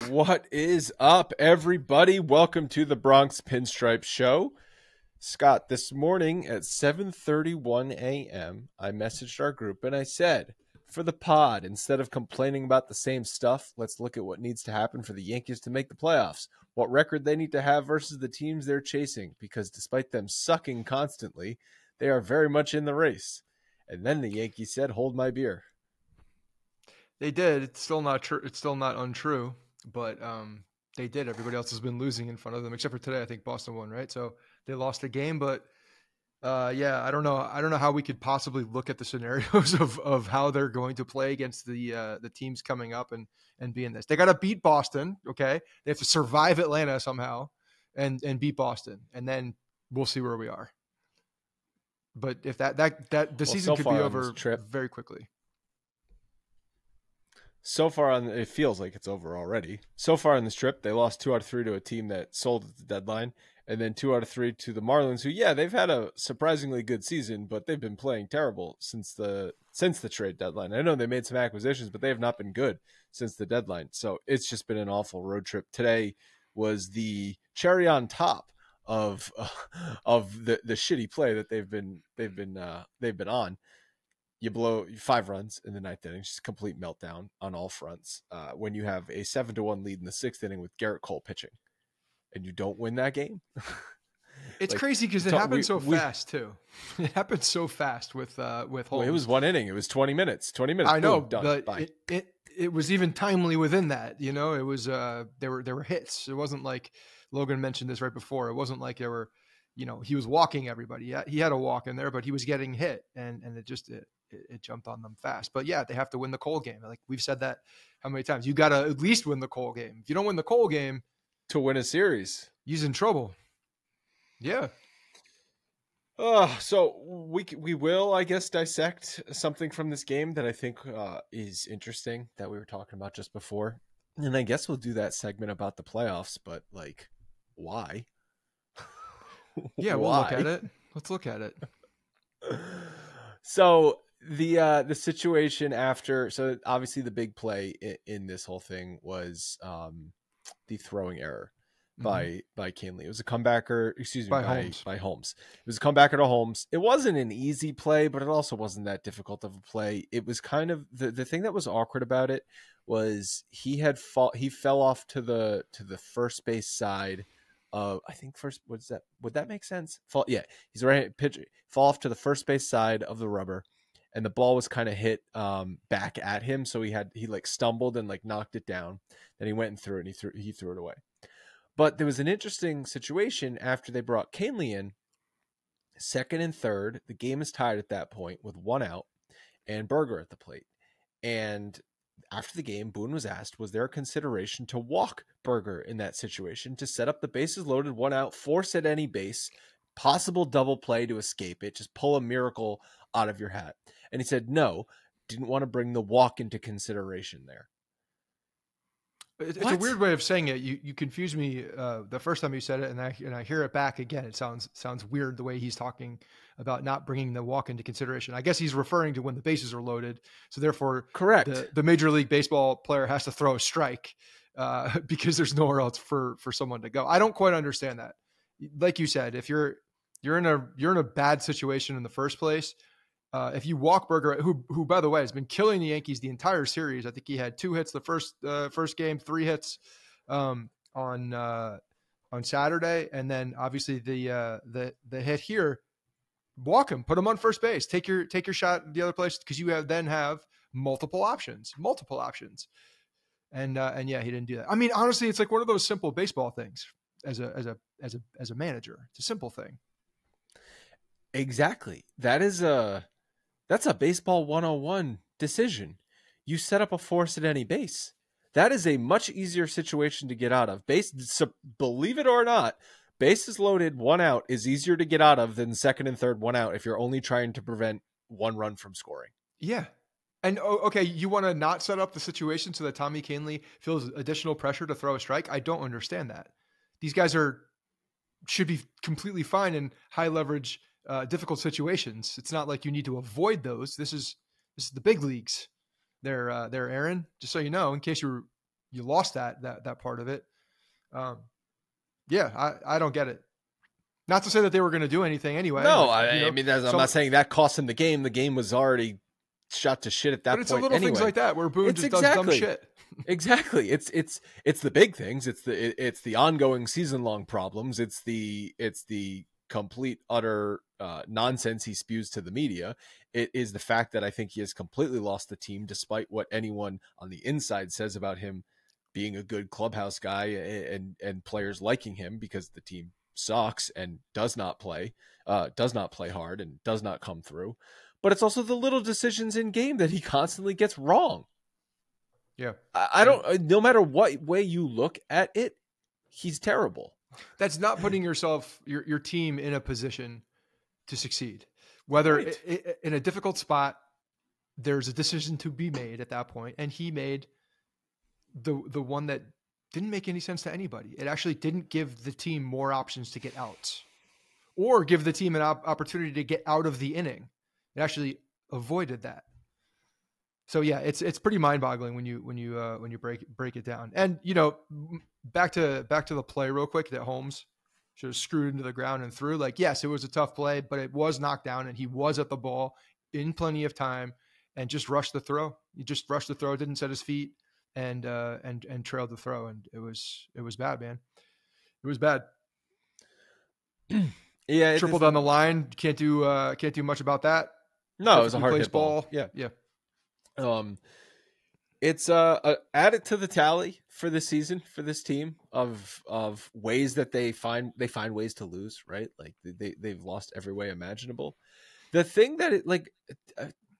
What is up, everybody? Welcome to the Bronx Pinstripes show. Scott, this morning at 7:31 a.m., I messaged our group and I said, for the pod, instead of complaining about the same stuff, let's look at what needs to happen for the Yankees to make the playoffs, what record they need to have versus the teams they're chasing, because despite them sucking constantly, they are very much in the race. And then the Yankees said, hold my beer. They did. It's still not true. It's still not untrue, but they did. Everybody else has been losing in front of them, except for today. I think Boston won, right? So they lost a game, but yeah, I don't know. I don't know how we could possibly look at the scenarios of how they're going to play against the teams coming up and be in this. They got to beat Boston, okay? They have to survive Atlanta somehow and beat Boston, and then we'll see where we are. But if the season could be over very quickly. So far it feels like it's over already. So far on this trip, they lost 2 out of 3 to a team that sold at the deadline, and then 2 out of 3 to the Marlins, who, yeah, they've had a surprisingly good season, but they've been playing terrible since the trade deadline. I know they made some acquisitions, but they have not been good since the deadline. So it's just been an awful road trip. Today was the cherry on top of the shitty play that they've been on. You blow 5 runs in the 9th inning, just a complete meltdown on all fronts. When you have a 7-1 lead in the 6th inning with Garrett Cole pitching, and you don't win that game, it's crazy because it happened so fast too. It happened so fast with Holmes. Well, it was 1 inning. It was 20 minutes. 20 minutes. I know, boom, but it was even timely within that. You know, it was there were hits. It wasn't like Logan mentioned this right before. It wasn't like there were, he was walking everybody. He had a walk in there, but he was getting hit, and it jumped on them fast. But yeah, they have to win the Cole game. Like we've said that how many times? You got to at least win the Cole game. If you don't win the Cole game to win a series, he's in trouble. Yeah. So we will, I guess, dissect something from this game that I think is interesting that we were talking about just before. And I guess we'll do that segment about the playoffs, but like, why? Yeah, we'll look at it. Let's look at it. So the situation after, so obviously the big play in this whole thing was the throwing error by Canley. It was a comebacker, by Holmes. It was a comebacker to Holmes. It wasn't an easy play, but it also wasn't that difficult of a play. It was kind of the thing that was awkward about it was he fell off to the first base side. I think first, would that make sense? He's a right pitcher. Fall off to the first base side of the rubber, and the ball was kind of hit back at him. So he like stumbled and like knocked it down. Then he went and threw it, and he threw it away. But there was an interesting situation after they brought Canley in. 2nd and 3rd, the game is tied at that point with 1 out and Berger at the plate. And after the game, Boone was asked, was there a consideration to walk Berger in that situation to set up the bases loaded, 1 out, force at any base, possible double play to escape it, just pull a miracle out of your hat? And he said, no, didn't want to bring the walk into consideration there. It's a weird way of saying it. You confused me the first time you said it, and I hear it back again. It sounds weird the way he's talking about not bringing the walk into consideration. I guess he's referring to when the bases are loaded. So therefore, correct. The Major League Baseball player has to throw a strike because there's nowhere else for someone to go. I don't quite understand that. Like you said, if you're in a bad situation in the first place, if you walk Berger, who by the way has been killing the Yankees the entire series. I think he had 2 hits the first game, 3 hits on Saturday, and then obviously the hit here. Walk him, put him on first base, take your shot the other place because you have multiple options, and yeah, he didn't do that. I mean, honestly, it's like one of those simple baseball things as a manager. It's a simple thing. Exactly. That's a baseball 101 decision. You set up a force at any base. That is a much easier situation to get out of. So believe it or not, bases loaded, 1 out is easier to get out of than 2nd and 3rd, 1 out if you're only trying to prevent 1 run from scoring. Yeah. And okay, you want to not set up the situation so that Tommy Canley feels additional pressure to throw a strike? I don't understand that. These guys should be completely fine in high leverage difficult situations. It's not like you need to avoid those. This is the big leagues. They're Aaron, just so you know, in case you you lost that part of it. Yeah, I don't get it. Not to say that they were going to do anything anyway. No, like, I mean, I'm not saying that cost him the game. The game was already shot to shit at that point. But it's the little anyway. things like that where Boone just does dumb shit. Exactly. It's the big things. It's the ongoing season long problems. It's the complete utter nonsense he spews to the media. It is the fact that I think he has completely lost the team, despite what anyone on the inside says about him being a good clubhouse guy and players liking him, because the team sucks and does not play hard and does not come through. But it's also the little decisions in game that he constantly gets wrong. Yeah. I don't, no matter what way you look at it, he's terrible. That's not putting your team in a position to succeed. Whether in a difficult spot, there's a decision to be made at that point, and he made the one that didn't make any sense to anybody. It actually didn't give the team more options to get out, or give the team an opportunity to get out of the inning. It actually avoided that. So yeah, it's pretty mind-boggling when you break it down. And back to the play real quick that Holmes should have screwed into the ground and threw. Like, yes, it was a tough play, but it was knocked down and he was at the ball in plenty of time and just rushed the throw. He just rushed the throw, didn't set his feet, and trailed the throw, and it was bad, man. It was bad. Yeah, triple down the line. Can't do much about that. No, it was a hard hit ball. Yeah. It's add it to the tally for this season for this team of ways that they find ways to lose, right? Like they've lost every way imaginable. The thing that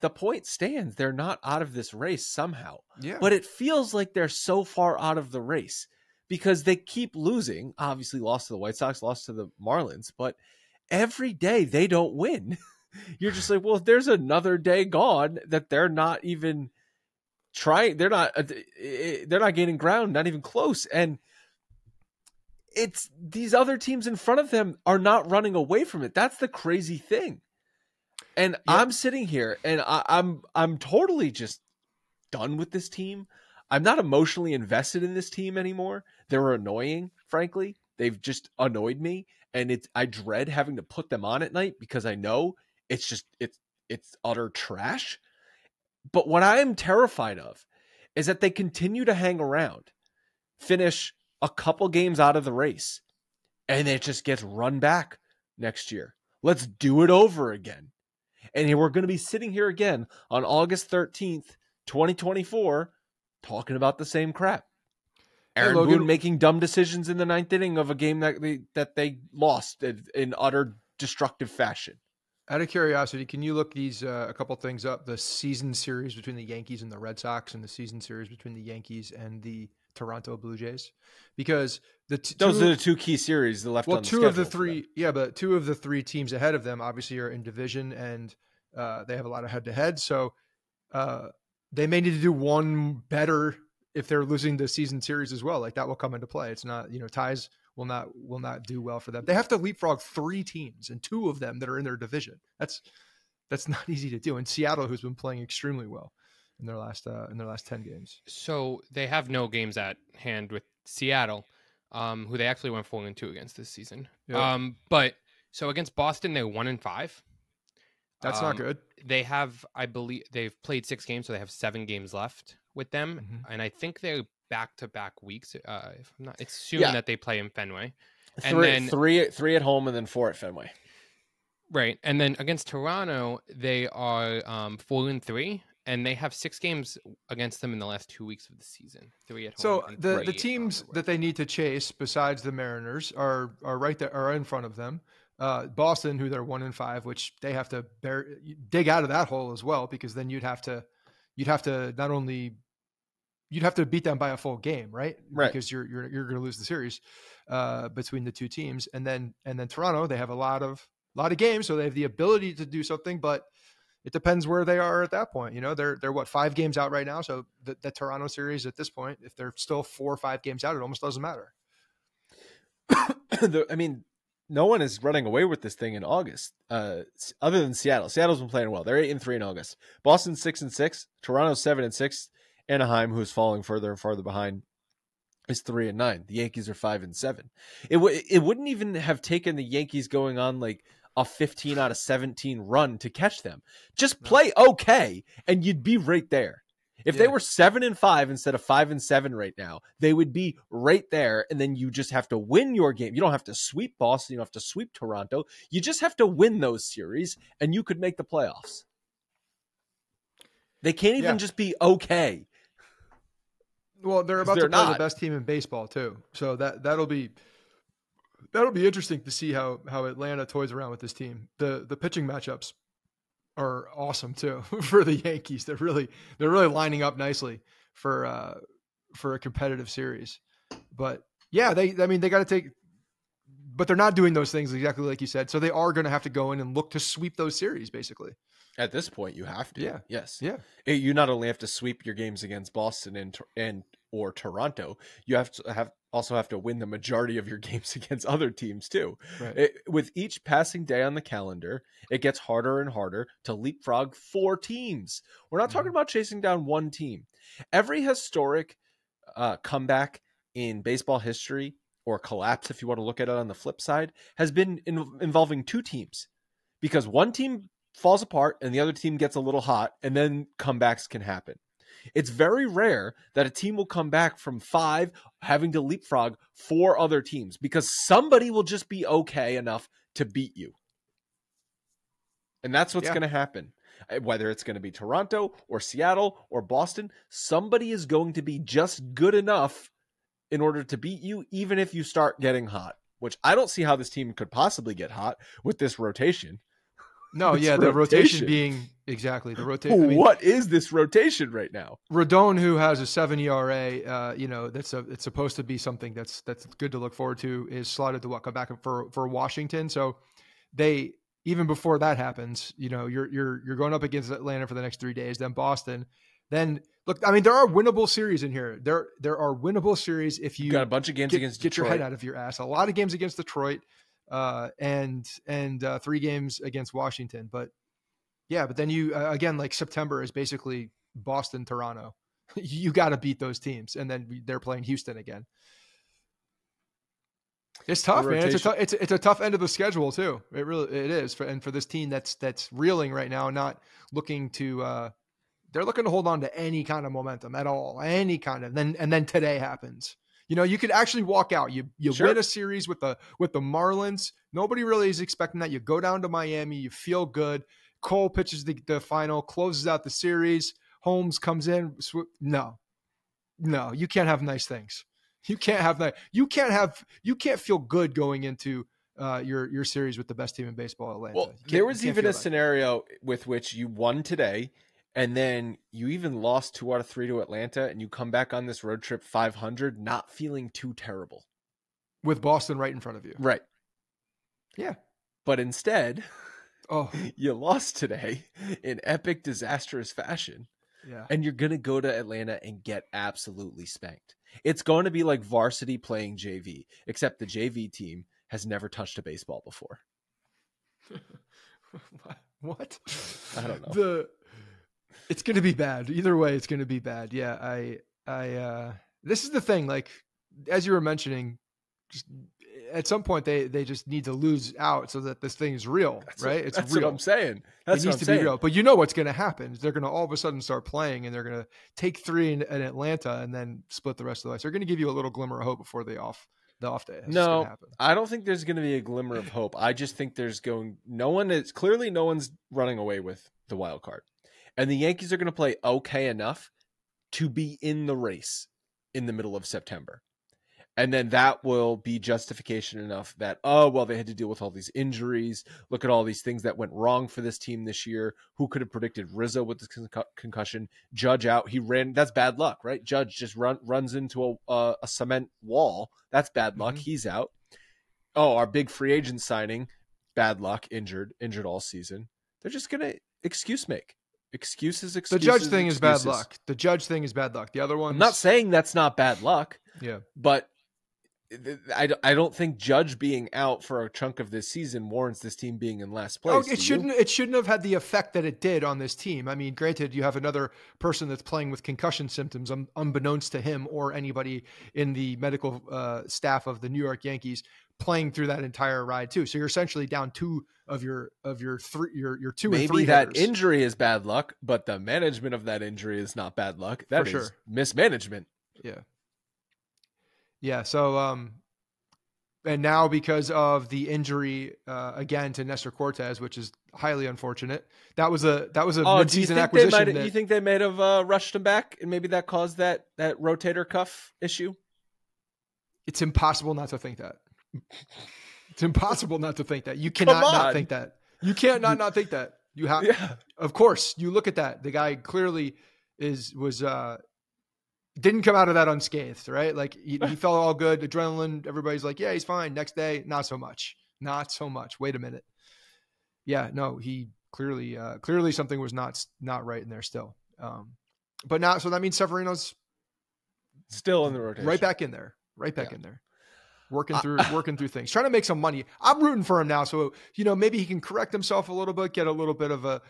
the point stands, they're not out of this race somehow. Yeah. But it feels like they're so far out of the race because they keep losing. Obviously lost to the White Sox, lost to the Marlins, but every day they don't win. You're just like, well, there's another day gone that they're not even trying. They're not gaining ground, not even close. And it's these other teams in front of them are not running away from it. That's the crazy thing. And yeah. I'm sitting here and I'm totally just done with this team. I'm not emotionally invested in this team anymore. They're annoying, frankly. They've just annoyed me. And I dread having to put them on at night because I know it's utter trash. But what I am terrified of is that they continue to hang around, finish a couple games out of the race, and it just gets run back next year. Let's do it over again. And we're going to be sitting here again on August 13th, 2024, talking about the same crap. Aaron Boone making dumb decisions in the ninth inning of a game that they lost in utter destructive fashion. Out of curiosity, can you look these a couple things up? The season series between the Yankees and the Red Sox, and the season series between the Yankees and the Toronto Blue Jays, because those are the two key series. The left. Well, two of the three, yeah, but two of the three teams ahead of them obviously are in division, and they have a lot of head-to-head. So they may need to do one better if they're losing the season series as well. Like that will come into play. It's not ties will not do well for them. They have to leapfrog three teams, and two of them that are in their division. That's not easy to do. And Seattle, who's been playing extremely well in their last 10 games. So they have no games at hand with Seattle, who they actually went 4-2 against this season. Yeah. But so against Boston, they're 1-5. That's not good. They have, I believe, they've played 6 games, so they have 7 games left with them, and I think they're back-to-back weeks. If I'm not, it's soon that they play in Fenway, and then three at home and then 4 at Fenway. Right, and then against Toronto, they are 4-3, and they have 6 games against them in the last 2 weeks of the season. 3 at home. So the teams that they need to chase, besides the Mariners, are right there, are in front of them. Boston, who they're 1-5, which they have to dig out of that hole as well, because then you'd have to not only you'd have to beat them by a full game, right? Because you're going to lose the series between the two teams, and then Toronto, they have a lot of games, so they have the ability to do something, but it depends where they are at that point. They're what, 5 games out right now, so the Toronto series at this point, if they're still 4 or 5 games out, it almost doesn't matter. I mean, no one is running away with this thing in August, other than Seattle. Seattle's been playing well. They're 8-3 in August. Boston's 6-6. Toronto's 7-6. Anaheim, who's falling further and farther behind, is 3-9. The Yankees are 5-7. It wouldn't even have taken the Yankees going on like a 15 out of 17 run to catch them. Just play okay, and you'd be right there. If they were 7-5 instead of 5-7 right now, they would be right there. And then you just have to win your game. You don't have to sweep Boston. You don't have to sweep Toronto. You just have to win those series, and you could make the playoffs. They can't even just be okay. Well, they're about to play the best team in baseball too. So that'll be interesting to see how Atlanta toys around with this team. The pitching matchups are awesome too for the Yankees. They're really lining up nicely for a competitive series. But yeah, they got to take, but they're not doing those things exactly like you said. So they are going to have to go in and look to sweep those series basically. At this point, you have to. Yeah. Yes. Yeah. You not only have to sweep your games against Boston and or Toronto, you also have to win the majority of your games against other teams too. Right. With each passing day on the calendar, it gets harder and harder to leapfrog 4 teams. We're not talking about chasing down one team. Every historic comeback in baseball history, or collapse, if you want to look at it on the flip side, has been involving 2 teams, because one team falls apart and the other team gets a little hot, and then comebacks can happen. It's very rare that a team will come back from 5 having to leapfrog 4 other teams, because somebody will just be okay enough to beat you. And that's what's going to happen. Whether it's going to be Toronto or Seattle or Boston, somebody is going to be just good enough in order to beat you, even if you start getting hot, which I don't see how this team could possibly get hot with this rotation. No, the rotation being exactly the rotation. What is this rotation right now? Rodon, who has a 7 ERA, it's supposed to be something that's good to look forward to, is slotted to come back for Washington. So they, even before that happens, you're going up against Atlanta for the next 3 days, then Boston. Then look, there are winnable series in here. There are winnable series if you got a bunch of games against Detroit. Get your head out of your ass. A lot of games against Detroit. And 3 games against Washington, but then you again, like September is basically Boston, Toronto. You got to beat those teams, and then they're playing Houston again. It's tough, man. It's a tough end of the schedule too. It is for this team that's reeling right now, not looking to. They're looking to hold on to any kind of momentum at all, any kind of. And then today happens. You could actually walk out. You win a series with the Marlins. Nobody really is expecting that. You go down to Miami. You feel good. Cole pitches the final, closes out the series. Holmes comes in. No, you can't have nice things. You can't have that. You can't feel good going into your series with the best team in baseball, Atlanta. Well, there was even a scenario with which you won today, and then you even lost 2 out of 3 to Atlanta, and you come back on this road trip 500, not feeling too terrible. With Boston right in front of you. Right. Yeah. But instead, you lost today in epic, disastrous fashion. Yeah. And you're going to go to Atlanta and get absolutely spanked. It's going to be like varsity playing JV, except the JV team has never touched a baseball before. What? I don't know. It's going to be bad. Either way, it's going to be bad. Yeah. This is the thing, like, as you were mentioning, just at some point they just need to lose out so that this thing is real, right? It's that's real. What I'm saying. It needs to be real. But you know what's going to happen. They're going to all of a sudden start playing, and they're going to take 3 in Atlanta and then split the rest of the way. So they're going to give you a little glimmer of hope before the off day. No, I don't think there's going to be a glimmer of hope. I just think no one's running away with the wild card. And the Yankees are going to play okay enough to be in the race in the middle of September. And then that will be justification enough that, they had to deal with all these injuries. Look at all these things that went wrong for this team this year. Who could have predicted Rizzo with the concussion? Judge out. He ran. That's bad luck, right? Judge just runs into a cement wall. That's bad luck. Mm-hmm. He's out. Our big free agent signing, bad luck, injured all season. They're just going to excuse make. Excuses. The Judge thing is bad luck. The Judge thing is bad luck. The other one, I'm not saying that's not bad luck. Yeah. But I don't think Judge being out for a chunk of this season warrants this team being in last place. Oh, it shouldn't have had the effect that it did on this team. I mean, granted, you have another person that's playing with concussion symptoms, unbeknownst to him or anybody in the medical staff of the New York Yankees, playing through that entire ride too. So you're essentially down two of your two and three. Maybe that injury is bad luck, but the management of that injury is not bad luck. That is mismanagement. Yeah. Yeah. So, and now because of the injury again to Nestor Cortes, which is highly unfortunate, that was a mid-season acquisition. You think they might have rushed him back, and maybe that caused that rotator cuff issue? It's impossible not to think that. It's impossible not to think that. You cannot not think that. You can't not think that. You have, of course, you look at that. The guy clearly didn't come out of that unscathed, right? Like he felt all good, adrenaline. Everybody's like, yeah, he's fine. Next day, not so much. Wait a minute. Yeah, no, he clearly something was not right in there still. But now, so that means Severino's still in the rotation, right back in there, in there, working through things, trying to make some money. I'm rooting for him now, so maybe he can correct himself a little bit, get a little bit of a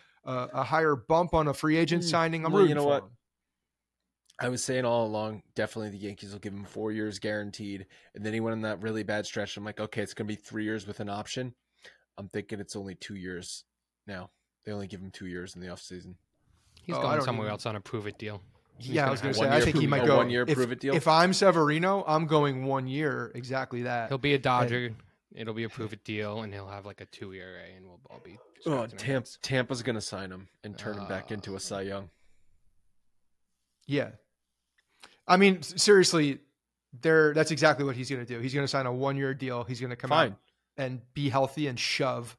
higher bump on a free agent signing. I'm rooting for him. I was saying all along, definitely the Yankees will give him 4 years guaranteed. And then he went on that really bad stretch. I'm like, okay, it's going to be 3 years with an option. I'm thinking it's only 2 years now. They only give him 2 years in the offseason. He's going somewhere else on a prove-it deal. I was going to say, I think he might go 1 year prove-it deal. If I'm Severino, I'm going 1 year, exactly that. He'll be a Dodger. It'll be a prove-it deal, and he'll have like a 2 ERA, and we'll all be. Tampa's going to sign him and turn him back into a Cy Young. Yeah. I mean, seriously, that's exactly what he's going to do. He's going to sign a 1 year deal. He's going to come out and be healthy and shove.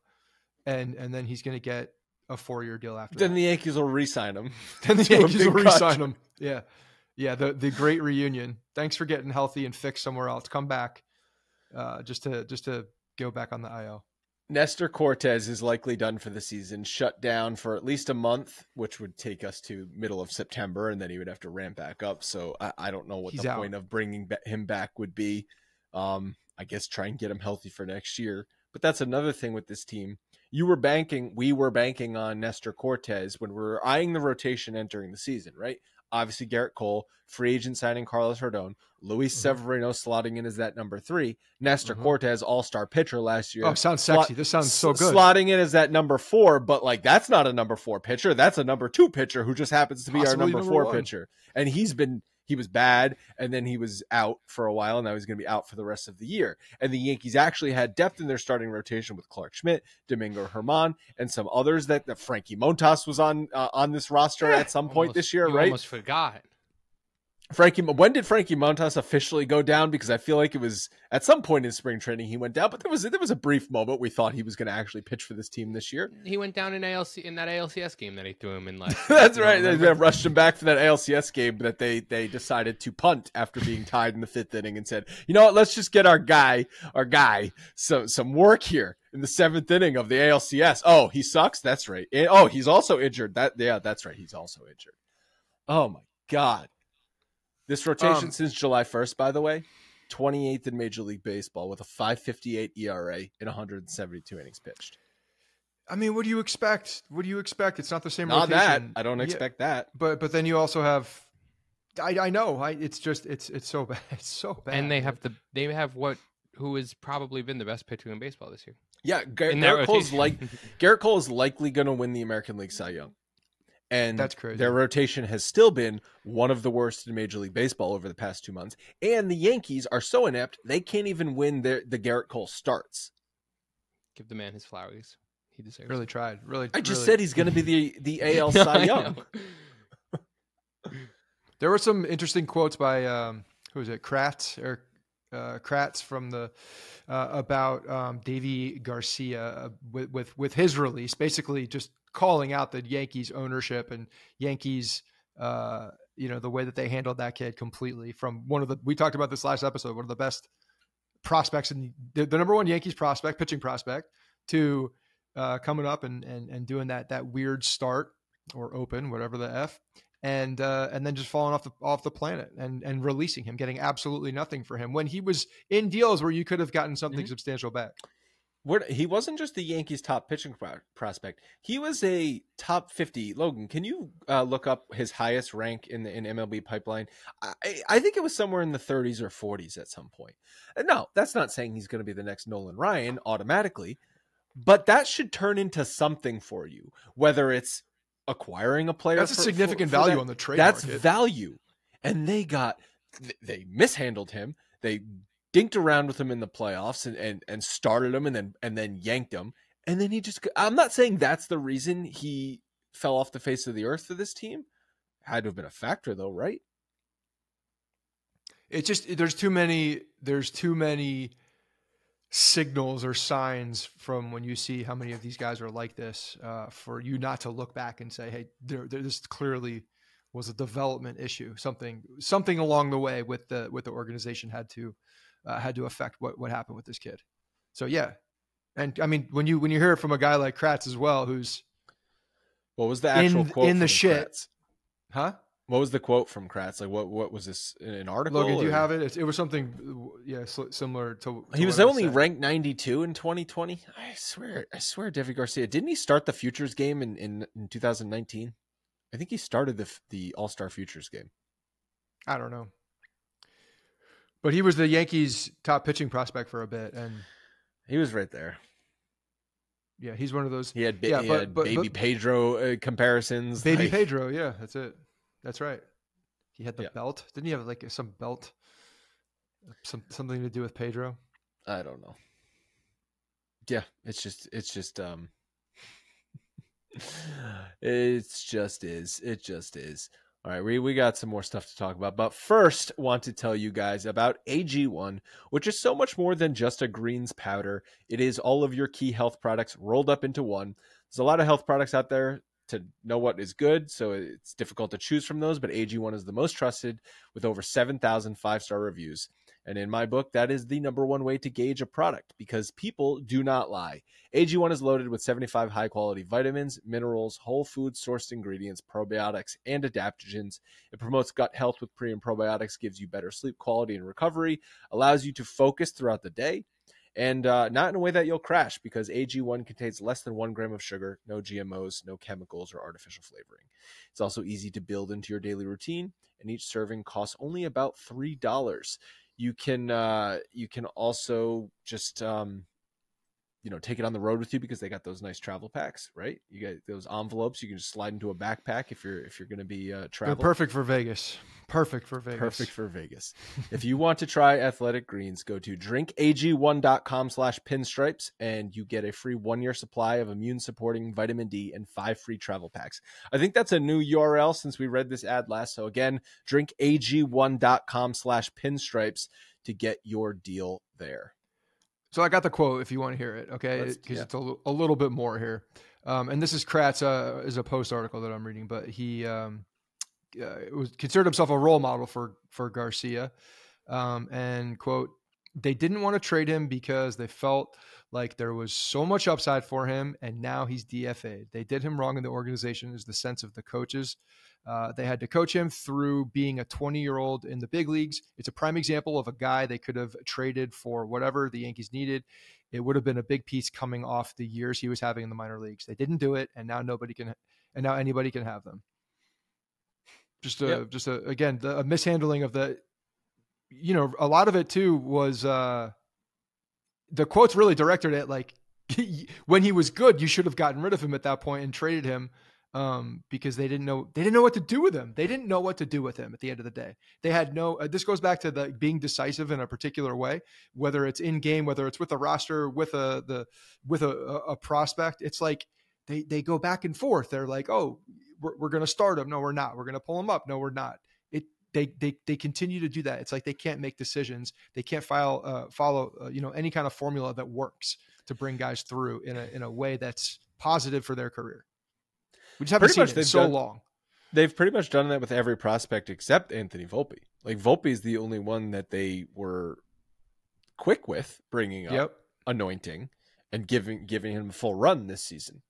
And then he's going to get a 4 year deal after then that. The Yankees will re-sign him. Yeah. Yeah. The great reunion. Thanks for getting healthy and fixed somewhere else. Come back just to go back on the IL. Nestor Cortes is likely done for the season, shut down for at least a month, which would take us to middle of September, and then he would have to ramp back up. So I don't know what the point of bringing him back would be. I guess try and get him healthy for next year. But that's another thing with this team. We were banking on Nestor Cortes when we were eyeing the rotation entering the season, right? Obviously, Garrett Cole, free agent signing Carlos Rodon, Luis Severino slotting in as that number 3, Nestor Cortes, all-star pitcher last year. Oh, sounds sexy. This sounds so good. Slotting in as that number 4, but like that's not a number 4 pitcher. That's a number 2 pitcher who just happens to be our number 4 pitcher. And he was bad, and then he was out for a while, and now he's going to be out for the rest of the year. And the Yankees actually had depth in their starting rotation with Clark Schmidt, Domingo Germán, and some others that Frankie Montas was on this roster at some point this year, right? Almost forgot. When did Frankie Montas officially go down? Because I feel like it was at some point in spring training he went down, but there was a brief moment we thought he was going to actually pitch for this team this year. He went down in that ALCS game that he threw him in last. That's right. They rushed him back for that ALCS game that they decided to punt after being tied in the 5th inning and said, you know what, let's just get our guy some work here in the 7th inning of the ALCS. Oh, he sucks. That's right. And, he's also injured. That's right. He's also injured. Oh my God. This rotation since July 1st, by the way, 28th in Major League Baseball with a 5.58 ERA in 172 innings pitched. I mean, what do you expect? It's not the same rotation. Not that. I don't expect that. But then you also have I know. It's so bad. It's so bad. And they have who has probably been the best pitcher in baseball this year. Yeah, Garrett Cole is likely going to win the American League Cy Young. And that's crazy. Their rotation has still been one of the worst in Major League Baseball over the past 2 months. And the Yankees are so inept, they can't even win the Garrett Cole starts. Give the man his flowers. He deserves Really tried. I just said he's going to be the AL Cy Young. There were some interesting quotes by, who was it? Kratz from the about Davey Garcia with his release, basically just calling out the Yankees ownership and Yankees, the way that they handled that kid completely. From we talked about this last episode, one of the best prospects in the number 1 Yankees prospect, pitching prospect, to coming up and doing that weird start or open, whatever the F, and then just falling off the planet and releasing him, getting absolutely nothing for him when he was in deals where you could have gotten something substantial back. He wasn't just the Yankees' top pitching prospect. He was a top 50. Logan, can you look up his highest rank in MLB pipeline? I think it was somewhere in the 30s or 40s at some point. No, that's not saying he's going to be the next Nolan Ryan automatically, but that should turn into something for you, whether it's acquiring a player. That's a significant value on the trade market. That's value. And they mishandled him. They dinked around with him in the playoffs and started him and then yanked him. And then I'm not saying that's the reason he fell off the face of the earth for this team. Had to have been a factor though, right? It's just, there's too many signals or signs from when you see how many of these guys are like this, for you not to look back and say, hey, this clearly was a development issue. Something along the way with the organization had to affect what happened with this kid. So yeah. And I mean, when you hear it from a guy like Kratz as well, who's what was the actual quote in the shit, Kratz? Huh? What was the quote from Kratz? Like what was this, an article? Logan, do you have it? It was something, yeah, similar to he was only ranked 92 in 2020. I swear, Devi Garcia, didn't he start the Futures game in 2019? I think he started the All-Star Futures game. I don't know. But he was the Yankees' top pitching prospect for a bit, and he was right there. Yeah, he's one of those. He had baby Pedro comparisons. Baby Pedro, yeah, that's it. That's right. He had the belt. Didn't he have like some belt? Something to do with Pedro? I don't know. Yeah, it's just it just is. All right, we got some more stuff to talk about, but first want to tell you guys about AG1, which is so much more than just a greens powder. It is all of your key health products rolled up into one. There's a lot of health products out there to know what is good, so it's difficult to choose from those, but AG1 is the most trusted with over 7,000 5-star reviews. And in my book, that is the number one way to gauge a product because people do not lie. AG1 is loaded with 75 high-quality vitamins, minerals, whole food sourced ingredients, probiotics, and adaptogens. It promotes gut health with pre and probiotics, gives you better sleep quality and recovery, allows you to focus throughout the day, and not in a way that you'll crash because AG1 contains less than 1 gram of sugar, no GMOs, no chemicals, or artificial flavoring. It's also easy to build into your daily routine, and each serving costs only about $3. You can also just take it on the road with you because they got those nice travel packs, right? You got those envelopes you can just slide into a backpack if you're going to be traveling. They're perfect for Vegas. If you want to try Athletic Greens, go to drinkag1.com/pinstripes and you get a free 1-year supply of immune supporting vitamin D and 5 free travel packs. I think that's a new URL since we read this ad last. So again, drinkag1.com/pinstripes to get your deal there. So I got the quote if you want to hear it, okay? Because it's a little bit more here. And this is Kratz, is a Post article that I'm reading, but he considered himself a role model for Garcia. And quote, they didn't want to trade him because they felt like there was so much upside for him, and now he's DFA'd. They did him wrong in the organization is the sense of the coaches. They had to coach him through being a 20-year-old in the big leagues. It's a prime example of a guy they could have traded for whatever the Yankees needed. It would have been a big piece coming off the years he was having in the minor leagues. They didn't do it, and now anybody can have them. Again, a mishandling of the, a lot of it too was the quotes really directed at like when he was good, you should have gotten rid of him at that point and traded him. Because they didn't know what to do with him. They didn't know what to do with him at the end of the day. They had this goes back to the being decisive in a particular way, whether it's in game, whether it's with a roster, with a prospect. It's like they go back and forth. They're like, oh, we're going to start him. No, we're not. We're going to pull him up. No, we're not. They continue to do that. It's like they can't make decisions. They can't follow any kind of formula that works to bring guys through in a way that's positive for their career. We just haven't seen it in so long. They've pretty much done that with every prospect except Anthony Volpe. Like Volpe is the only one that they were quick with bringing up, anointing, and giving him a full run this season.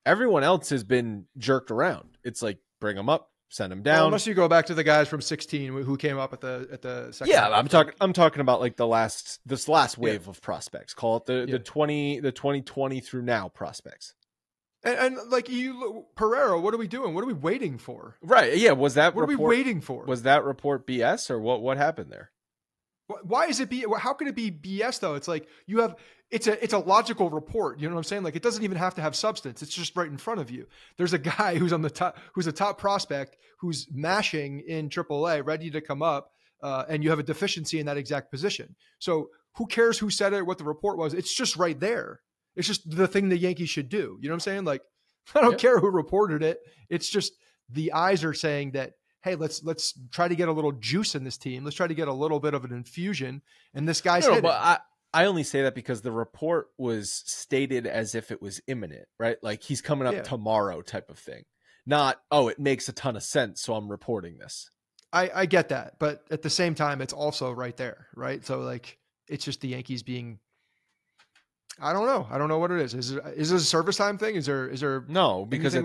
Everyone else has been jerked around. It's like bring them up, send him down. Well, unless you go back to the guys from 16 who came up at the second. Yeah, I'm talking about like this last wave of prospects. Call it the 2020 through now prospects. And like Pereira, what are we doing? What are we waiting for? Right. Yeah. What are we waiting for? Was that report BS or what happened there? Why is it BS? How can it be BS though? It's like it's a logical report. You know what I'm saying? Like it doesn't even have to have substance. It's just right in front of you. There's a guy who's on the top, who's a top prospect, who's mashing in AAA, ready to come up, and you have a deficiency in that exact position. So who cares who said it, what the report was? It's just right there. It's just the thing the Yankees should do. You know what I'm saying? Like, I don't care who reported it. It's just the eyes are saying that, hey, let's try to get a little juice in this team. Let's try to get a little bit of an infusion. And this guy's hitting. But I only say that because the report was stated as if it was imminent, right? Like he's coming up tomorrow type of thing. Not, it makes a ton of sense, so I'm reporting this. I get that. But at the same time, it's also right there, right? So like, it's just the Yankees being... I don't know. I don't know what it is. Is it a service time thing? Is there no? Because at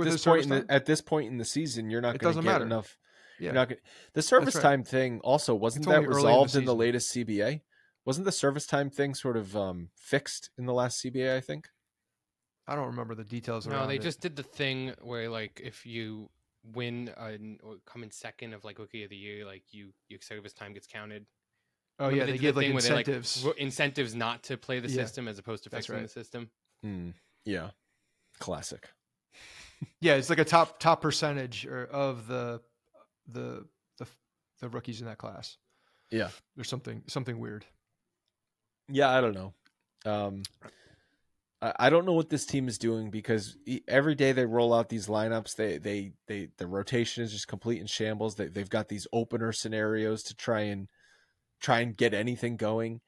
this point in the season, you're not going to get enough. Yeah. The service time thing also wasn't that resolved in the latest CBA? Wasn't the service time thing sort of fixed in the last CBA? I think. I don't remember the details. No, they just did the thing where like if you win or come in second of like Rookie of the Year, like your service time gets counted. Oh yeah, they give like incentives. Incentives not to play the system as opposed to fixing the system. Yeah, classic. Yeah, it's like a top percentage of the rookies in that class. Yeah, there's something weird. Yeah, I don't know. I don't know what this team is doing because every day they roll out these lineups. The rotation is just complete in shambles. They've got these opener scenarios to try and get anything going.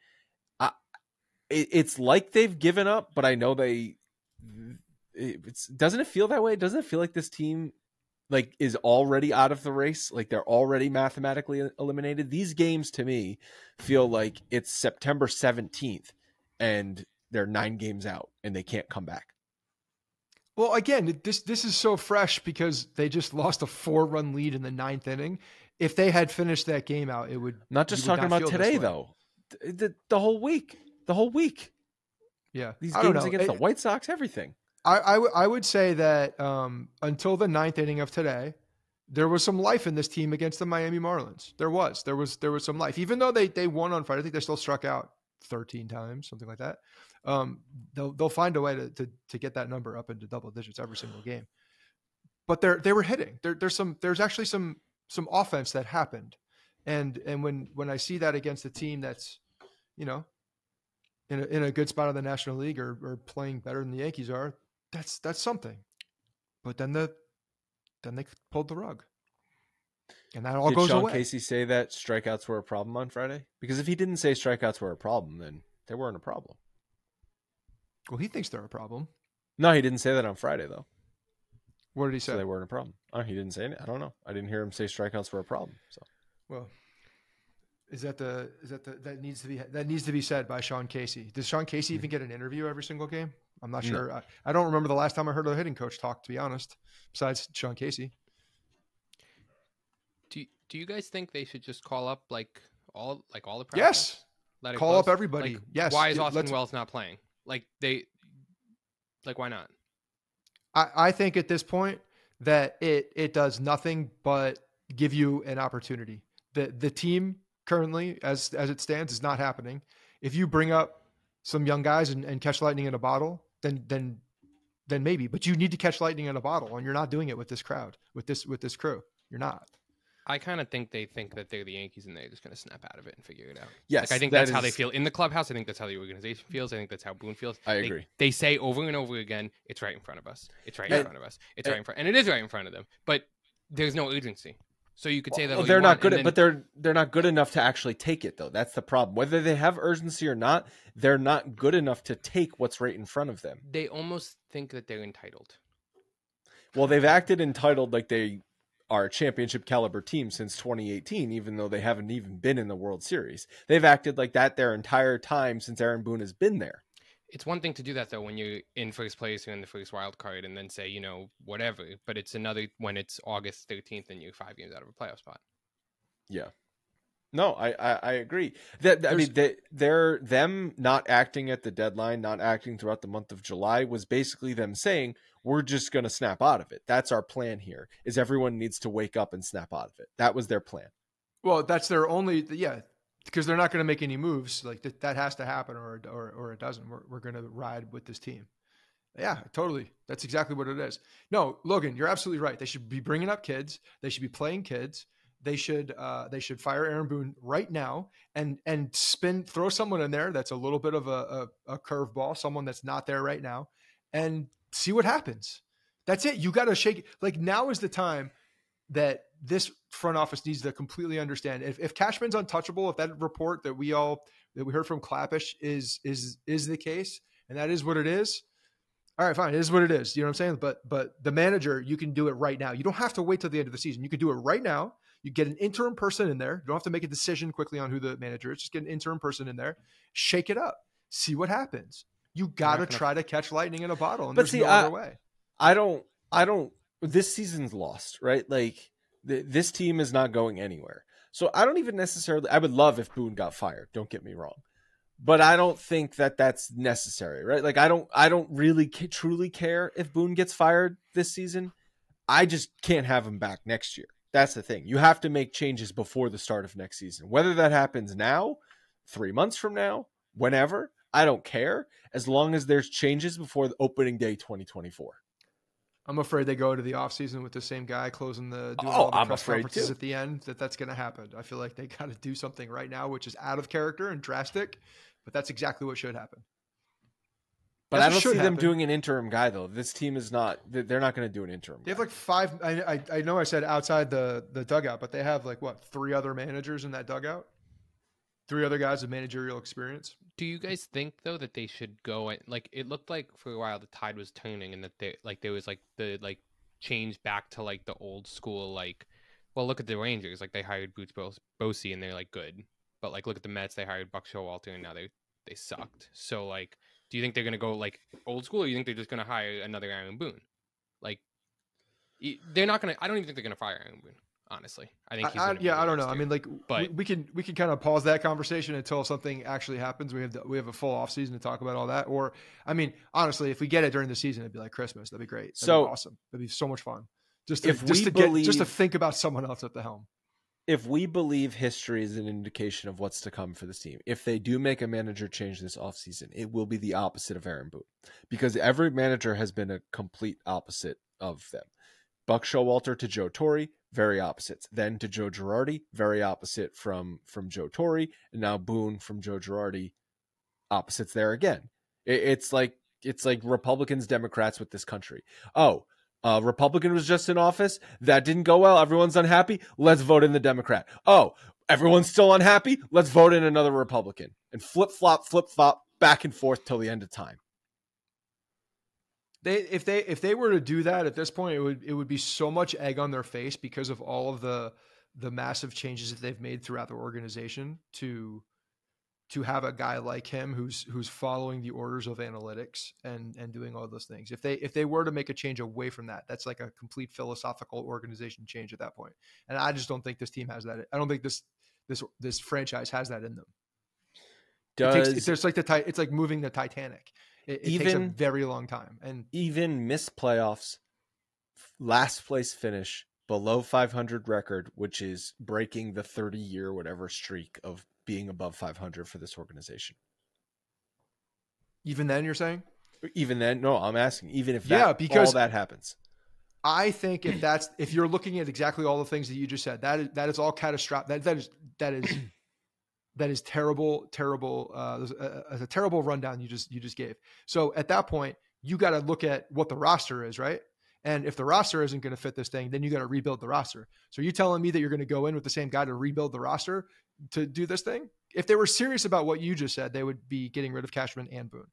It's like they've given up, but I know doesn't it feel that way? Doesn't it feel like this team like is already out of the race? Like they're already mathematically eliminated. These games to me feel like it's September 17th and they're 9 games out and they can't come back. Well, again, this is so fresh because they just lost a 4-run lead in the 9th inning. If they had finished that game out, it would not just talking about today though. The whole week. Yeah. These games against the White Sox, everything. I would say that until the 9th inning of today, there was some life in this team against the Miami Marlins. There was some life. Even though they won on Friday, I think they still struck out 13 times, something like that. They'll find a way to get that number up into double digits every single game. But they were hitting. There's actually some offense that happened. And when I see that against a team that's, in a good spot in the National League or playing better than the Yankees are, that's something. But then they pulled the rug. And that all goes away. Did Sean Casey say that strikeouts were a problem on Friday? Because if he didn't say strikeouts were a problem, then they weren't a problem. Well, he thinks they're a problem. No, he didn't say that on Friday, though. What did he say? So they weren't a problem. Oh, he didn't say it. I don't know. I didn't hear him say strikeouts were a problem. So, well, that needs to be said by Sean Casey. Does Sean Casey even get an interview every single game? I'm not sure. No. I don't remember the last time I heard a hitting coach talk, to be honest, besides Sean Casey. Do you guys think they should just call up all the practice? Yes. Call up everybody. Yes. Why is Austin Wells not playing? Why not? I think at this point that it does nothing but give you an opportunity. The team currently, as it stands, is not happening. If you bring up some young guys and catch lightning in a bottle, then maybe. But you need to catch lightning in a bottle, and you're not doing it with this crowd, with this crew. You're not. I kind of think they think that they're the Yankees and they're just going to snap out of it and figure it out. Yes, I think that's how they feel in the clubhouse. I think that's how the organization feels. I think that's how Boone feels. I agree. They say over and over again, it's right in front of us. It's right in front of us. It's right in front, and it is right in front of them. But there's no urgency. So you could say that they're not good, but they're not good enough to actually take it though. That's the problem. Whether they have urgency or not, they're not good enough to take what's right in front of them. They almost think that they're entitled. Well, they've acted entitled like they are a championship caliber team since 2018, even though they haven't even been in the World Series. They've acted like that their entire time since Aaron Boone has been there. It's one thing to do that though when you're in first place or in the first wild card and then say, you know, whatever. But it's another when it's August 13th and you're 5 games out of a playoff spot. Yeah. No, I agree. They're them not acting at the deadline, not acting throughout the month of July was basically them saying, we're just going to snap out of it. That's our plan here, is everyone needs to wake up and snap out of it. That was their plan. Well, that's their only, because they're not going to make any moves. Like that has to happen or it doesn't. We're going to ride with this team. Yeah, totally. That's exactly what it is. No, Logan, you're absolutely right. They should be bringing up kids. They should be playing kids. They should fire Aaron Boone right now and throw someone in there that's a little bit of a curveball, someone that's not there right now, and see what happens. That's it. You got to shake it. Like now is the time that this front office needs to completely understand. If Cashman's untouchable, if that report that we heard from Clappish is the case, and that is what it is. All right, fine. It is what it is. You know what I'm saying? But the manager, you can do it right now. You don't have to wait till the end of the season. You can do it right now. You get an interim person in there. You don't have to make a decision quickly on who the manager is. Just get an interim person in there. Shake it up. See what happens. You got to try to catch lightning in a bottle. And there's no other way. I don't. This season's lost, right? Like this team is not going anywhere. So I don't even necessarily. I would love if Boone got fired. Don't get me wrong, but I don't think that that's necessary, right? Like I don't really truly care if Boone gets fired this season. I just can't have him back next year. That's the thing. You have to make changes before the start of next season. Whether that happens now, 3 months from now, whenever, I don't care. As long as there's changes before the opening day 2024. I'm afraid they go to the offseason with the same guy closing the press conferences at the end. That's going to happen. I feel like they got to do something right now, which is out of character and drastic, but that's exactly what should happen. But I don't see them doing an interim guy, though. This team is not – they're not going to do an interim guy. They have like 5 – I know I said outside the dugout, but they have like, 3 other managers in that dugout? 3 other guys with managerial experience? Do you guys think, though, that they should go – like it looked like for a while the tide was turning and that there was like the change back to like the old school like – well, look at the Rangers. Like they hired Boots Bosey and they're like good. But like look at the Mets. They hired Buck Showalter and now they sucked. So like – do you think they're going to go like old school or you think they're just going to hire another Aaron Boone? Like they're not going to, I don't even think they're going to fire Aaron Boone. Honestly, I think he's I don't know. I mean, like, but we can kind of pause that conversation until something actually happens. We have a full off season to talk about all that. Or, I mean, honestly, if we get it during the season, it'd be like Christmas. That'd be great. That'd be awesome. That'd be so much fun. Just to think about someone else at the helm. If we believe history is an indication of what's to come for this team, if they do make a manager change this offseason, it will be the opposite of Aaron Boone, because every manager has been a complete opposite of them. Buck Showalter to Joe Torre, very opposites. Then to Joe Girardi, very opposite from Joe Torre, and now Boone from Joe Girardi, opposites there again. It's like Republicans, Democrats with this country. Republican was just in office. That didn't go well. Everyone's unhappy. Let's vote in the Democrat. Oh, everyone's still unhappy. Let's vote in another Republican. And flip-flop, back and forth till the end of time. If they were to do that at this point, it would be so much egg on their face because of all of the massive changes that they've made throughout the organization to have a guy like him who's following the orders of analytics and doing all those things. If they were to make a change away from that, that's like a complete philosophical organization change at that point. And I just don't think this team has that. I don't think this franchise has that in them. It's like moving the Titanic. It takes a very long time. And even miss playoffs, last place finish, below 500 record, which is breaking the 30-year whatever streak of being above 500 for this organization. Even then, you're saying? Even then? No, I'm asking. Even if because all that happens. I think if you're looking at exactly all the things that you just said, that is all catastrophic. That is terrible. A terrible rundown you just gave. So at that point, you got to look at what the roster is, right? And if the roster isn't going to fit this thing, then you got to rebuild the roster. So are you telling me that you're going to go in with the same guy to rebuild the roster to do this thing? If they were serious about what you just said, they would be getting rid of Cashman and Boone,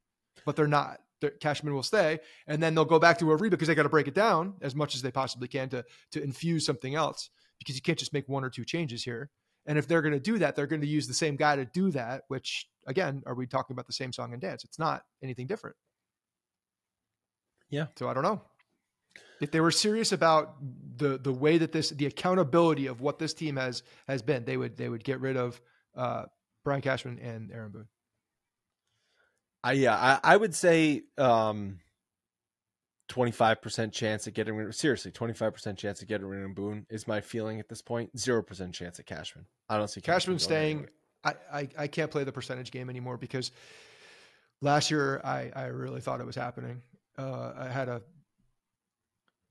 but they're not. Cashman will stay, and then they'll go back to a rebuild because they got to break it down as much as they possibly can to infuse something else, because you can't just make 1 or 2 changes here. And if they're going to do that, they're going to use the same guy to do that, which again, are we talking about the same song and dance? It's not anything different. Yeah. So I don't know. If they were serious about the way that the accountability of what this team has been, they would get rid of Brian Cashman and Aaron Boone. I would say 25% chance of getting rid of, seriously, 25% chance of getting rid of Boone is my feeling at this point. 0% chance of Cashman. I don't see Cashman staying. I can't play the percentage game anymore because last year I really thought it was happening. I had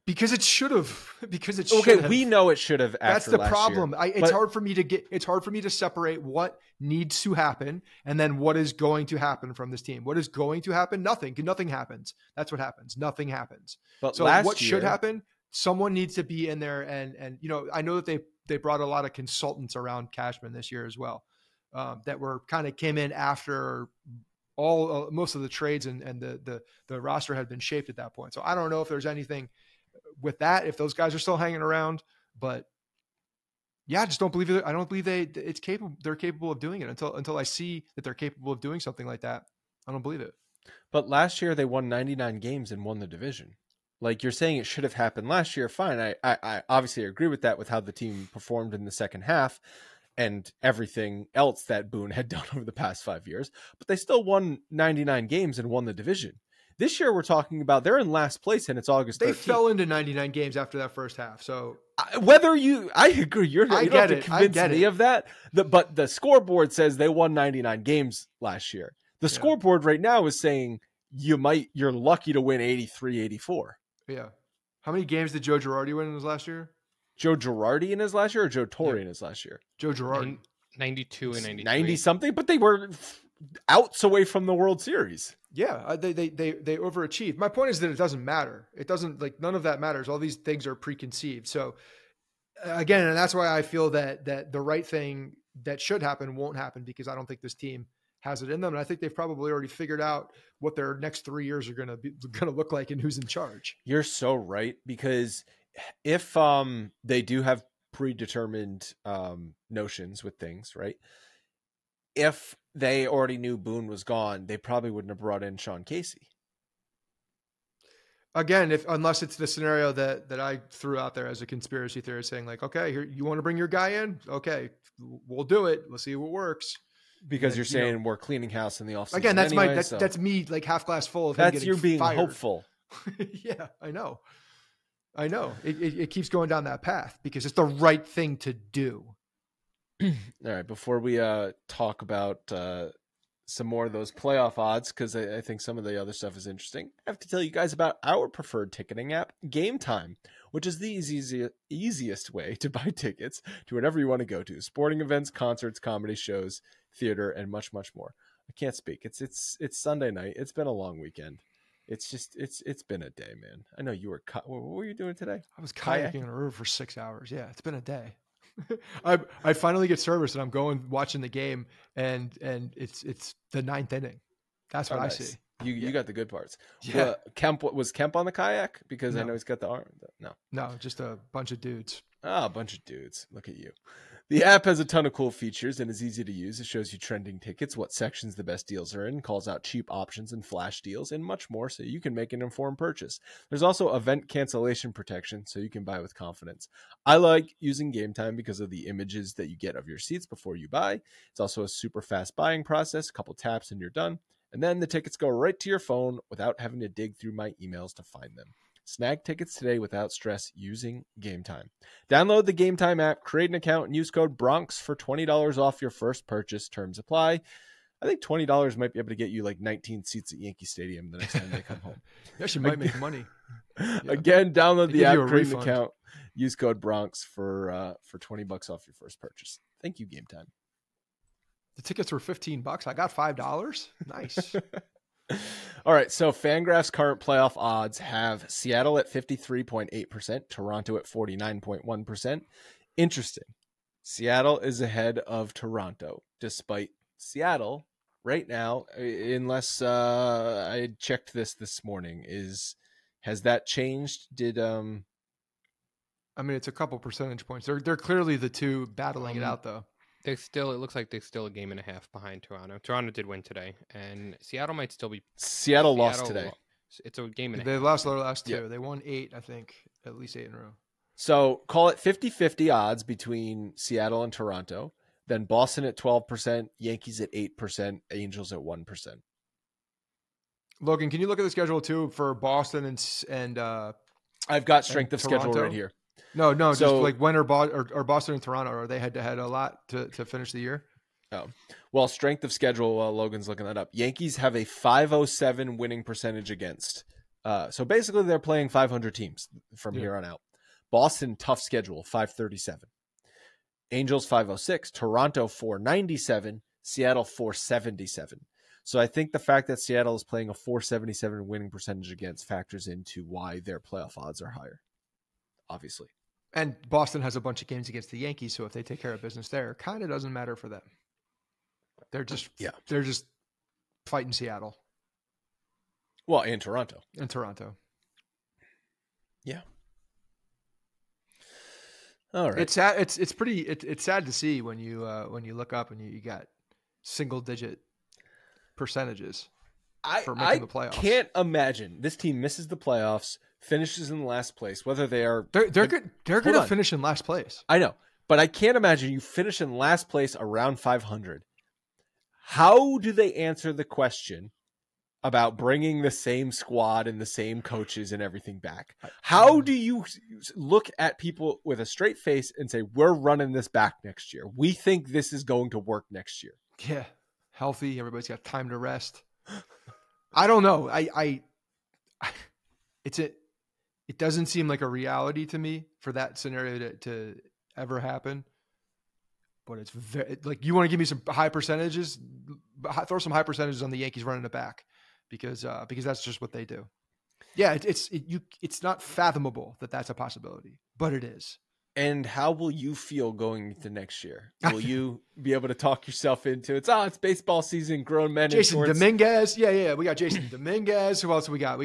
because it should have. Okay, we know it should have. That's the problem. Year, it's hard for me to separate what needs to happen and then what is going to happen from this team. What is going to happen? Nothing. Nothing happens. That's what happens. Nothing happens. But so what should happen? Someone needs to be in there, and I know that they brought a lot of consultants around Cashman this year as well, that were kind of came in after most of the trades and the roster had been shaped at that point. So I don't know if there's anything with that, if those guys are still hanging around, but yeah, I just don't believe it. I don't believe they're capable of doing it until I see that they're capable of doing something like that. I don't believe it. But last year they won 99 games and won the division. Like you're saying it should have happened last year. Fine. I obviously agree with that, with how the team performed in the second half and everything else that Boone had done over the past 5 years, but they still won 99 games and won the division. This year we're talking about they're in last place and it's August 13th. They fell into 99 games after that first half. So I agree. You don't have to convince me of that. But the scoreboard says they won 99 games last year. The scoreboard right now is saying you're lucky to win 83, 84. Yeah. How many games did Joe Girardi win in his last year? Joe Girardi in his last year or Joe Torre in his last year? Joe Girardi. 92 and 93. 90 something, but they were outs away from the World Series. Yeah, they overachieved. My point is that it doesn't matter. It doesn't, like, none of that matters. All these things are preconceived. So again, and that's why I feel that the right thing that should happen won't happen, because I don't think this team has it in them. And I think they've probably already figured out what their next 3 years are going to look like and who's in charge. You're so right, because if they do have predetermined notions with things, right? If they already knew Boone was gone, they probably wouldn't have brought in Sean Casey. Again, unless it's the scenario that I threw out there as a conspiracy theorist, saying like, okay, here, you want to bring your guy in? Okay, we'll do it. Let's see what works. Because you're saying we're cleaning house in the offseason. Again, that's anyway, that's me, like half glass full of that's him you being fired. Hopeful. Yeah, I know. It keeps going down that path because it's the right thing to do. All right, before we talk about some more of those playoff odds, because I think some of the other stuff is interesting, I have to tell you guys about our preferred ticketing app, Game Time, which is the easiest way to buy tickets to whatever you want to go to: sporting events, concerts, comedy shows, theater, and much, much more. I can't speak. It's Sunday night. It's been a long weekend. It's been a day, man. I know you were. What were you doing today? I was kayaking on a river for 6 hours. Yeah, it's been a day. I finally get service and I'm going watching the game, and it's the ninth inning. That's what I see. You got the good parts. Yeah. Kemp on the kayak, because I know he's got the arm. No, just a bunch of dudes. A bunch of dudes. Look at you. The app has a ton of cool features and is easy to use. It shows you trending tickets, what sections the best deals are in, calls out cheap options and flash deals, and much more, so you can make an informed purchase. There's also event cancellation protection, so you can buy with confidence. I like using Game Time because of the images that you get of your seats before you buy. It's also a super fast buying process. A couple taps and you're done. And then the tickets go right to your phone without having to dig through my emails to find them. Snag tickets today without stress using Game Time. Download the Game Time app, create an account, and use code BRONX for $20 off your first purchase. Terms apply. I think $20 might be able to get you like 19 seats at Yankee Stadium the next time they come home. You actually might make money. Yeah. Again, download the app, create an account, use code BRONX for $20 off your first purchase. Thank you, Game Time. The tickets were $15. I got $5. Nice. All right, so Fangraph's current playoff odds have Seattle at 53.8%, Toronto at 49.1%. Interesting. Seattle is ahead of Toronto, despite Seattle right now, unless I checked this morning. Has that changed? I mean, it's a couple percentage points. They're clearly the two battling it out, though. It looks like they're still a game and a half behind Toronto. Toronto did win today, and Seattle might still be. Seattle lost today. It's a game and a They half. lost their last two. Yeah. They won 8, I think, at least 8 in a row. So call it 50-50 odds between Seattle and Toronto. Then Boston at 12%, Yankees at 8%, Angels at 1%. Logan, can you look at the schedule too for Boston and I've got strength of schedule Toronto? right here. No, So- just like when are Boston and Toronto, are they head to head a lot to finish the year? Oh, well, strength of schedule while Logan's looking that up. Yankees have a 507 winning percentage against. So basically they're playing 500 teams from here on out. Boston, tough schedule, 537. Angels, 506. Toronto, 497. Seattle, 477. So I think the fact that Seattle is playing a 477 winning percentage against factors into why their playoff odds are higher, obviously. And Boston has a bunch of games against the Yankees, so if they take care of business there, it kind of doesn't matter for them. They're just fighting Seattle Well, and Toronto. and Toronto. Yeah. All right. It's sad. It's sad to see when you look up and you got single digit percentages for making the playoffs. I can't imagine this team misses the playoffs, finishes in last place, whether they're going to finish in last place. I know, but I can't imagine you finish in last place around 500. How do they answer the question about bringing the same squad and the same coaches and everything back? How do you look at people with a straight face and say, we're running this back next year? We think this is going to work next year. Yeah. Healthy. Everybody's got time to rest. I don't know. It doesn't seem like a reality to me for that scenario to ever happen. But it's very, like, you want to give me some high percentages, throw some high percentages on the Yankees running it back because that's just what they do. Yeah. It's not fathomable that that's a possibility, but it is. And how will you feel going into next year? Will you be able to talk yourself into it? It's baseball season, grown men. Jason Dominguez. Yeah. We got Jason Dominguez. Who else we got?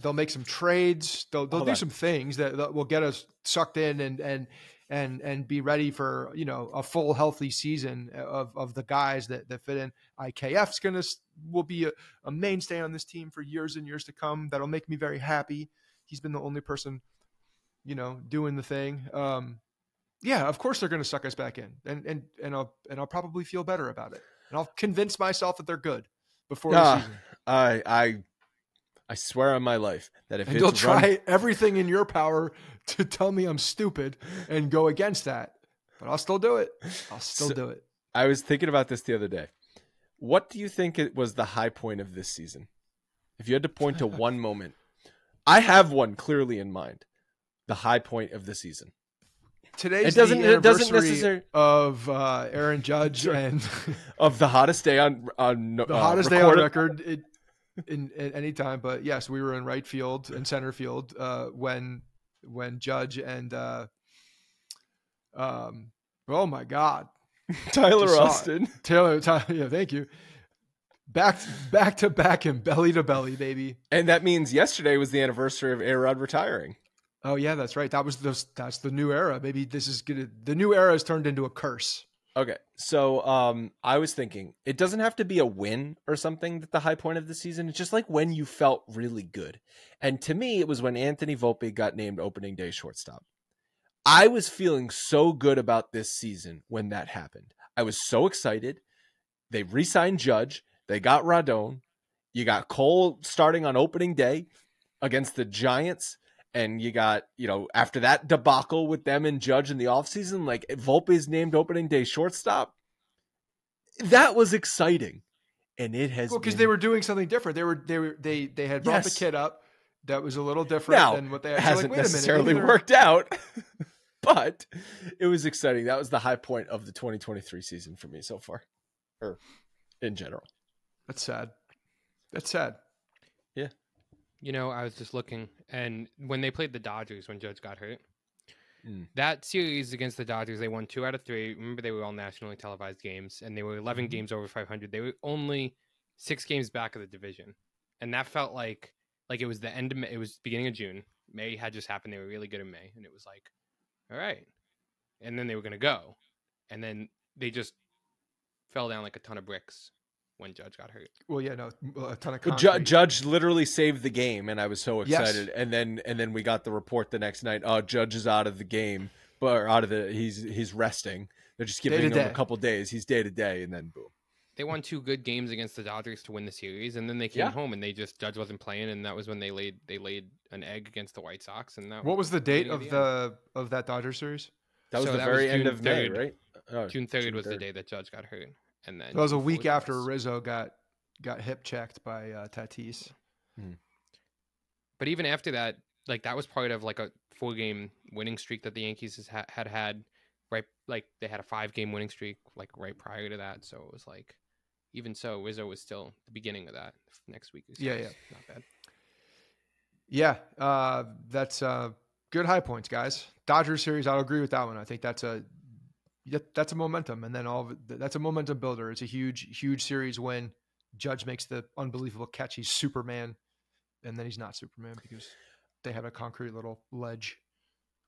They'll make some trades. They'll do some things that will get us sucked in and be ready for, a full healthy season of the guys that fit in. IKF's will be a mainstay on this team for years and years to come. That'll make me very happy. He's been the only person, doing the thing. Yeah, of course they're going to suck us back in, and I'll probably feel better about it, and I'll convince myself that they're good before the season. I swear on my life that if you'll try everything in your power to tell me I'm stupid and go against that, but I'll still do it. Do it. I was thinking about this the other day. What do you think it was the high point of this season? If you had to point to one moment, I have one clearly in mind. The high point of the season. Today's the anniversary of Aaron Judge and of the hottest day on the hottest day on record in any time. But yes, we were in right field and center field when Judge and oh my God, Tyler Austin, Taylor, yeah, thank you. Back to back and belly to belly, baby. And that means yesterday was the anniversary of A-Rod retiring. Oh yeah, that's right. That's the new era. Maybe the new era has turned into a curse. Okay. So I was thinking it doesn't have to be a win or something that the high point of the season. It's just like when you felt really good. And to me, it was when Anthony Volpe got named opening day shortstop. I was feeling so good about this season when that happened. I was so excited. They re-signed Judge. They got Rodon. You got Cole starting on opening day against the Giants. And you got, after that debacle with them and Judge in the offseason, like Volpe's named opening day shortstop. That was exciting. And it has because they were doing something different. They had brought the kid up. That was a little different than what they hasn't necessarily worked out. But it was exciting. That was the high point of the 2023 season for me so far. Or in general. That's sad. Yeah. I was just looking, and when they played the Dodgers, when Judge got hurt, that series against the Dodgers, they won 2 out of 3. Remember, they were all nationally televised games, and they were 11 games over 500. They were only 6 games back of the division, and that felt like it was the end of May. It was beginning of June. May had just happened. They were really good in May, and it was like, all right. And then they were going to go, and then they just fell down like a ton of bricks when Judge got hurt. Well, yeah, no, a ton of But concrete. Judge literally saved the game, and I was so excited. Yes. And then we got the report the next night. Oh, Judge is out of the game, but he's resting. They're just giving him a couple days. He's day to day, and then boom. They won 2 good games against the Dodgers to win the series, and then they came home and Judge wasn't playing, and that was when they laid an egg against the White Sox. And what was the date of that Dodgers series? That was the very end of May, right? Oh, June 3rd was the day that Judge got hurt, and then it was a week after Rizzo got hip checked by Tatis. But even after that, like that was part of like a 4-game winning streak that the Yankees had. Right, like they had a 5-game winning streak like right prior to that. So it was like, even so, Rizzo was still the beginning of that. Next week is not bad. Yeah, that's good high points, guys. Dodgers series, I'll agree with that one. I think that's a momentum, and then that's a momentum builder. It's a huge series when Judge makes the unbelievable catch. He's Superman, and then he's not Superman because they have a concrete little ledge,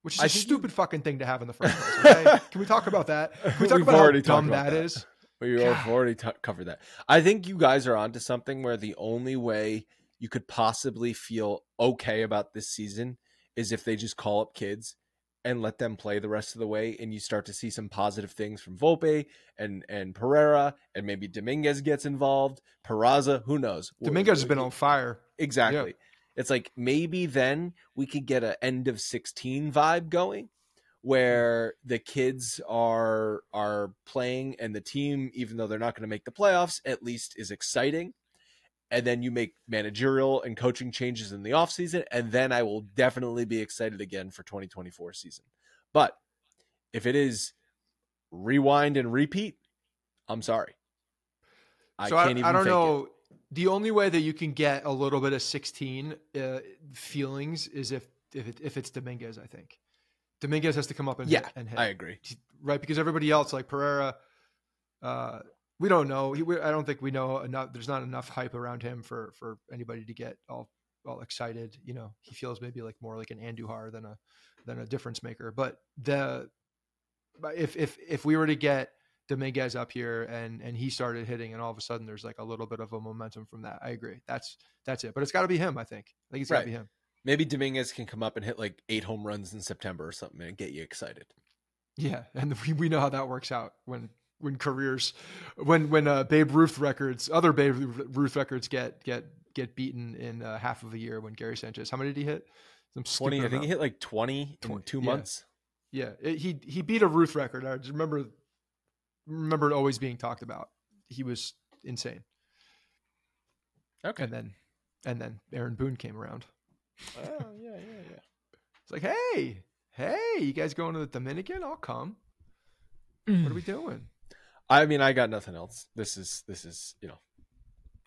which is a stupid fucking thing to have in the first place. Okay? Can we talk about that? Can we talk about how dumb that is? We've already covered that. I think you guys are onto something where the only way you could possibly feel okay about this season is if they just call up kids and let them play the rest of the way, and you start to see some positive things from Volpe and Pereira, and maybe Dominguez gets involved. Peraza, who knows? Dominguez has been on fire. Exactly. Yeah. It's like maybe then we could get an end of 16 vibe going where the kids are playing and the team, even though they're not going to make the playoffs, at least is exciting. And then you make managerial and coaching changes in the offseason, and then I will definitely be excited again for 2024 season. But if it is rewind and repeat, I'm sorry. I don't know. The only way that you can get a little bit of 16 feelings is if it's Dominguez, I think. Dominguez has to come up and hit. I agree. Right, because everybody else, like Pereira, we don't know. I don't think we know enough. There's not enough hype around him for anybody to get all excited. You know, he feels maybe like more like an Andujar than a difference maker. But if we were to get Dominguez up here and he started hitting, and all of a sudden there's like a little bit of a momentum from that. I agree. That's it. But it's got to be him. I think it's got to be him. Maybe Dominguez can come up and hit like 8 home runs in September or something and get you excited. Yeah, and we know how that works out when careers, when Babe Ruth records, other Babe Ruth records get beaten in half of a year. When Gary Sanchez, how many did he hit? 20. I think he hit like 20 in 2 months. Yeah, he beat a Ruth record. I just remember it always being talked about. He was insane. Okay. And then Aaron Boone came around. Oh, yeah. It's like, hey, you guys going to the Dominican? I'll come. What are we doing? I mean, I got nothing else. This is,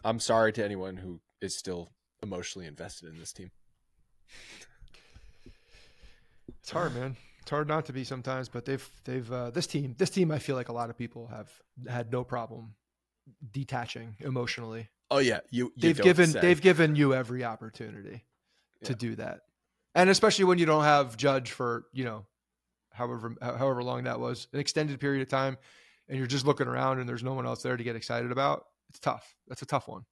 I'm sorry to anyone who is still emotionally invested in this team. It's hard, man. It's hard not to be sometimes, but they've this team, I feel like a lot of people have had no problem detaching emotionally. Oh yeah. They've given you every opportunity to do that. And especially when you don't have Judge for, however long that was, an extended period of time, and you're just looking around and there's no one else there to get excited about. It's tough. That's a tough one.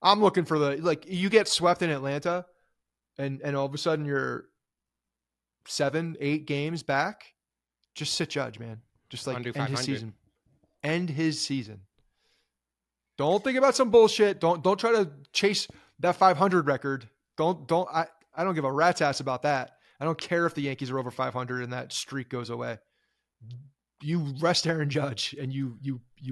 I'm looking for you get swept in Atlanta and all of a sudden you're 7-8 games back. Just sit Judge, man. Just like end his season. Don't think about some bullshit. Don't try to chase that 500 record. I don't give a rat's ass about that. I don't care if the Yankees are over 500 and that streak goes away. You rest Aaron Judge and you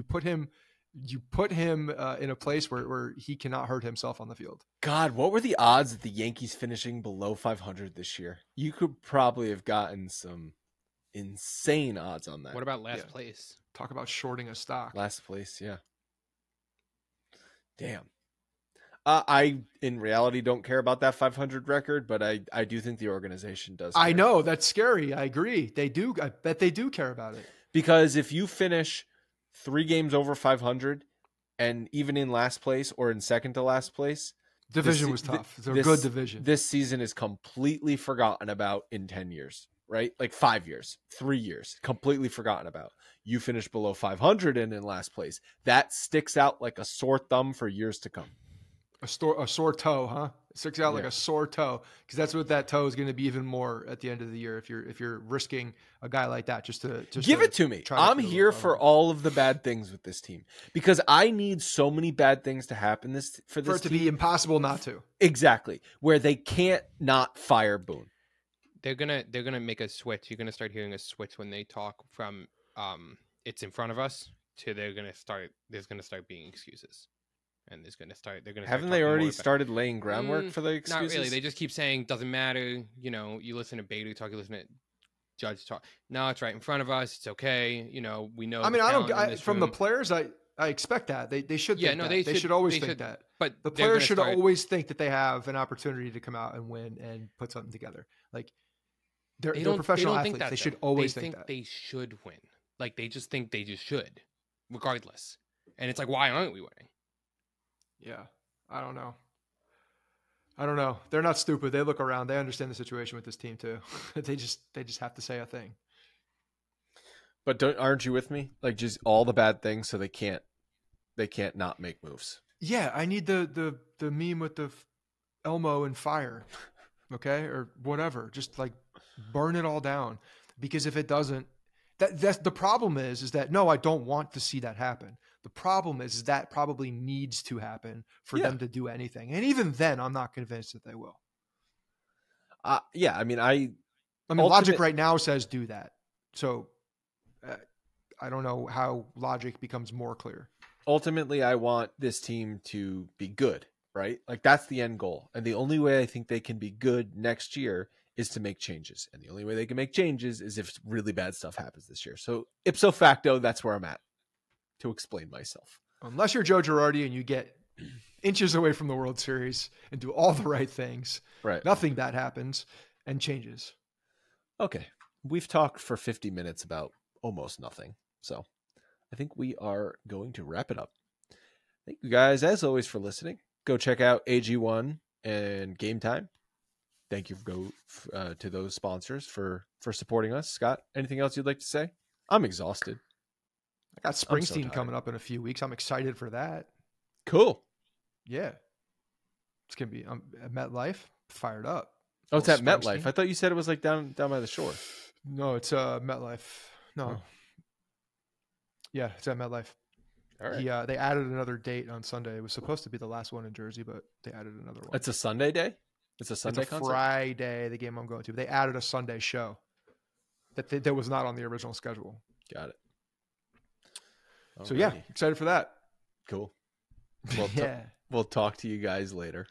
put him in a place where he cannot hurt himself on the field. God, what were the odds of the Yankees finishing below 500 this year? You could probably have gotten some insane odds on that. What about last place? Talk about shorting a stock. Last place, yeah. Damn. I, in reality, don't care about that 500 record, but I do think the organization does care. I know. That's scary. I agree. They do. I bet they do care about it. Because if you finish 3 games over 500 and even in last place or in second to last place, division was tough. It's a good division. This season is completely forgotten about in 10 years, right? Like 5 years, 3 years, completely forgotten about. you finish below 500 and in last place. That sticks out like a sore thumb for years to come. A sore toe, huh? It sticks out like a sore toe, because that's what that toe is going to be even more at the end of the year if you're risking a guy like that just give it to me. I'm here for all of the bad things with this team, because I need so many bad things to happen for it to be impossible not to. Exactly, where they can't not fire Boone. They're gonna make a switch. You're gonna start hearing a switch when they talk from it's in front of us to there's gonna start being excuses. And haven't they already started laying groundwork for the excuses? Not really. They just keep saying doesn't matter. You know, you listen to Bader talk, you listen to Judge talk. No, it's right in front of us. It's okay. You know, we know. I mean, from the players, I expect that they should. Yeah, think they should always think that. But the players should always think that they have an opportunity to come out and win and put something together. Like they're professional athletes. They should always think that. They should win. Like they just think they just should, regardless. And it's like, why aren't we winning? Yeah, I don't know. They're not stupid. They look around. They understand the situation with this team too. They just have to say a thing. But aren't you with me? Like just all the bad things, so they can't not make moves. Yeah, I need the meme with the Elmo and fire, okay, or whatever. Just like burn it all down, because if it doesn't, that's the problem. Is that no, I don't want to see that happen. The problem is that probably needs to happen for them to do anything. And even then, I'm not convinced that they will. Yeah, I mean, logic right now says do that. So I don't know how logic becomes more clear. Ultimately, I want this team to be good, right? Like that's the end goal. And the only way I think they can be good next year is to make changes. And the only way they can make changes is if really bad stuff happens this year. So ipso facto, that's where I'm at. To explain myself. Unless you're Joe Girardi and you get inches away from the World Series and do all the right things, right? Nothing bad happens and changes. Okay. We've talked for 50 minutes about almost nothing. So I think we are going to wrap it up. Thank you guys, as always, for listening. Go check out AG1 and Game Time. Thank you to those sponsors for supporting us. Scott, anything else you'd like to say? I'm exhausted. I got Springsteen coming up in a few weeks. I'm excited for that. Cool. Yeah. It's going to be at MetLife, fired up. Oh, it's at MetLife. I thought you said it was like down by the shore. No, it's MetLife. No. Oh. Yeah, it's at MetLife. All right. They added another date on Sunday. It was supposed to be the last one in Jersey, but they added another one. It's a Sunday day? It's a Sunday concert? Friday, the game I'm going to. They added a Sunday show that was not on the original schedule. Got it. So, yeah, excited for that. Cool. We'll talk to you guys later.